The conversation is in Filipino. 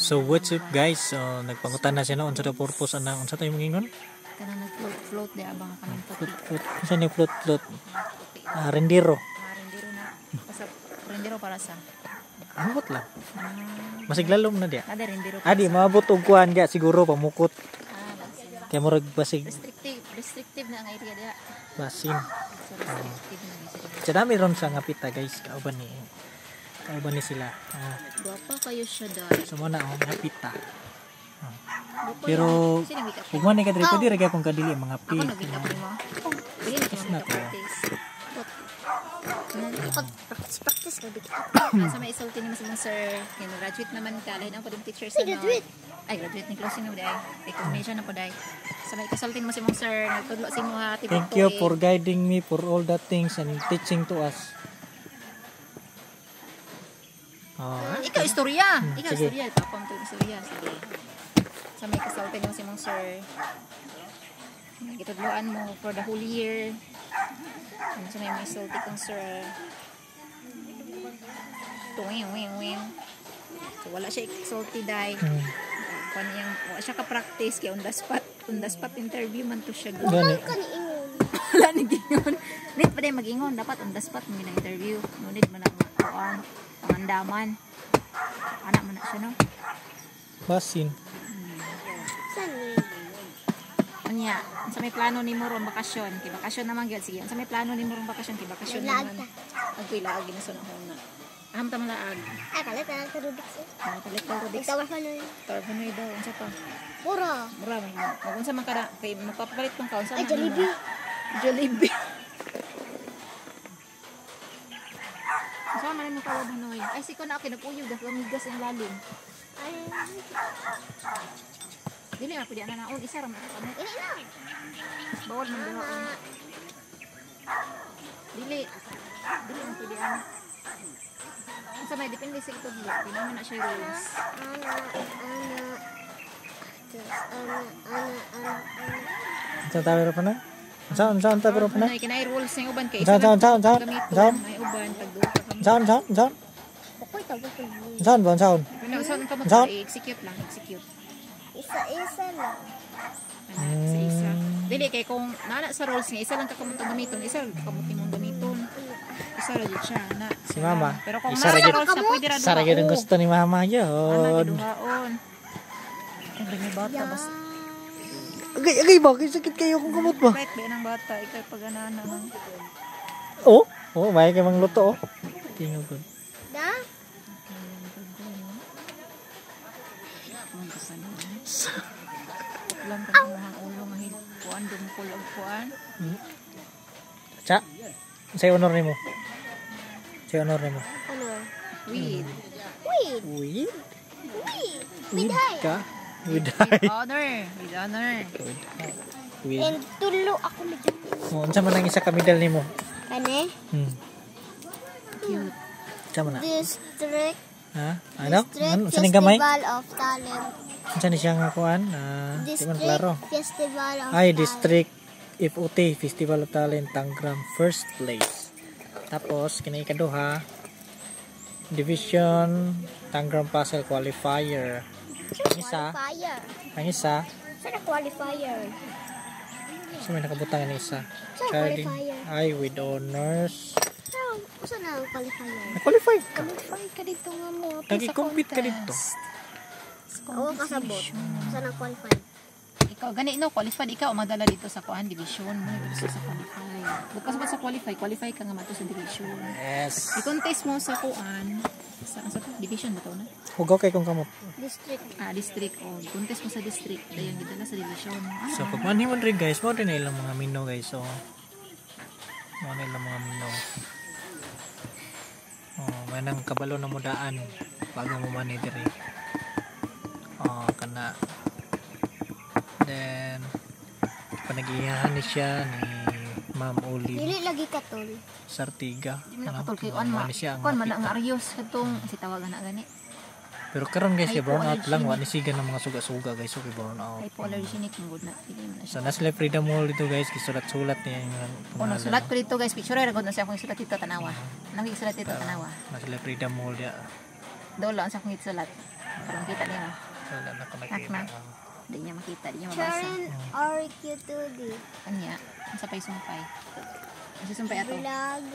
So what's up guys? So nagpangutan na siya no unsa daw purpose ana unsa tayo mangingon? Kanang nag-float di abang kaming puti. Float. Unsa ni float? Rendiro. Rendiro na. Basta rendiro para sa. Ambot lang. Masiglalom na dia. Ada rendiro. Adi maabot og kuan dia siguro pamukot. Basin. Kaya murag basig Restrictive na ang area dia. basin. So restrictive na siya. Sa dami ron sa ngapita guys, kauban ni sila. Guwapa kayo siya dahil. So mo na ang ngapita. Guwapa Pero yan. Sino yung kung man ni kadiri pwede ra gyapon kadili mga Ako pig. nag-make up mo. Dili na Tapos kayo na to. mag-practice. Practice ka big up. Sa may isulti ni mga sir, graduate naman ka, lahat ang padong teacher sa ay graduate ni closing na po dahil recognition na po dahil sa may kasultin mo si mong sir nagtudlo si mo ha Thank you for guiding me for all the things and teaching to us. ikaw istorya sige. istorya tapang to istorya sige sa may kasultin mo si mong sir itudloan mo for the whole year sa may isulti kong sir tuwing so wala siya isulti dahil kaniyang wala siya ka-practice kaya on the spot interview man to siya Gani. wala ni gingon need pa din mag-ingon dapat on the spot mo na-interview no need man ang pangandaman anak man na siya no Basin. anya sa may plano ni mo ron bakasyon kay bakasyon naman gyud sige sa may plano ni mo ron bakasyon kay bakasyon naman agkoy laag na sa nahon na aham ta malaag Kalit na Rubik's. palit ka Rubik's Tawar ka na. tawar mo daw unsa pa Pura. mura man unsa man kada kay magpapalit man ka unsa Ay, man Jollibee. Jollibee unsa man mo kawa Banoy ay siko na okay naguyog dah kamigas ang lalim Ay, dili na pwede na naon isa ra man kamo ini na. bawal man ganoon dili man pwede ana unsa may depende sa ito dili pinaman na siya rules Ana. Unsa tayo pa na? Unsa tayo pa na? Ay kinay rules ng uban kay Saan? may uban pagduha ka kamo Saan? Ako'y tawag ko. Saan ba? Saan? saan ka mo Saan? execute Isa-isa lang. isa dili kay kung nana sa rules nga isa lang ka kamutong gamiton isa lang ka kamutong mong gamiton isa ra jud siya na Si Mama. pero kung Isa ra nasa gyud. rules na pwede ra Isa ra gyud ang gusto ni Mama ana yun. giduhaon ang may bata bas Agay ba? Sakit kayo kung kamot ba? kahit ba ng bata ikay pag-anana ng Oh, may kay mang luto oh. Tingog ko. Da? lang ka ng ulo nga kuan dungkol og kuan Cha. Say honor nimo. Say honor nimo. Ano? weed Weed. Weed? Weed. Ka? Weed. with honor Weed. And tulo ako medyo. Oh, unsa man ang isa ka medal nimo? Kani? cute Unsa man na? District. Ha? Ano? District Unsa ning gamay? Festival of Talent. Unsa ni siya nga kuan? Di man klaro. Festival of Ay, Talent. District FOT, Festival of Talent, Tangram, first place. Tapos, kina ikaduha, Division, Tangram Puzzle Qualifier. Qualifier. Ang isa, Saan ang qualifier? sa may nakabutang ang isa. Saan Carding, qualifier? ay, with honors. Saan ang qualifier? Na-qualify ka. qualify ka dito nga mo Nag-compete ka dito. Oo, kasabot. Saan ang qualifier? ikaw gani no qualified ikaw madala dito sa kuan division mo dito sa qualify bukas ba sa qualify ka nga mato sa division Yes. i-contest mo sa kuan sa division ba to na Hugaw kay kung kamot. District. district o contest mo sa district dayon gidala sa division So, pag manhimon rin guys, mo rin na ilang mga mino guys. So, mo na ilang mga mino. Oh, may nang kabalo na mo daan bago mo manidiri. Oh, kana. Then, panagiyahan ni siya ni Ma'am Olive Dili lagi katol. Sartiga. di man nakatol kay kuan siya ang kuan man mapita. ang arios katong si tawagan na gani Pero karon guys, Ay, brown out lang. hypoallergenic. Wa ni siga ng mga suga-suga guys. Okay, brown out. hypoallergenic mo good na dili man na So, siya nasa Freedom Mall dito guys. Kisulat-sulat niya yung kuno sulat ko dito guys picture ra gud na siya kung sulat dito tanawa nang sulat dito tanawa Nasa Freedom Mall dia. dolo ang sa kong sulat Parang kita niya no. Wala na ko Nak nakita. na. Di niya makita, di niya mabasa. Sharon RQ2D. Anya, ang sapay-sumpay. Ang susumpay ato. Vlog.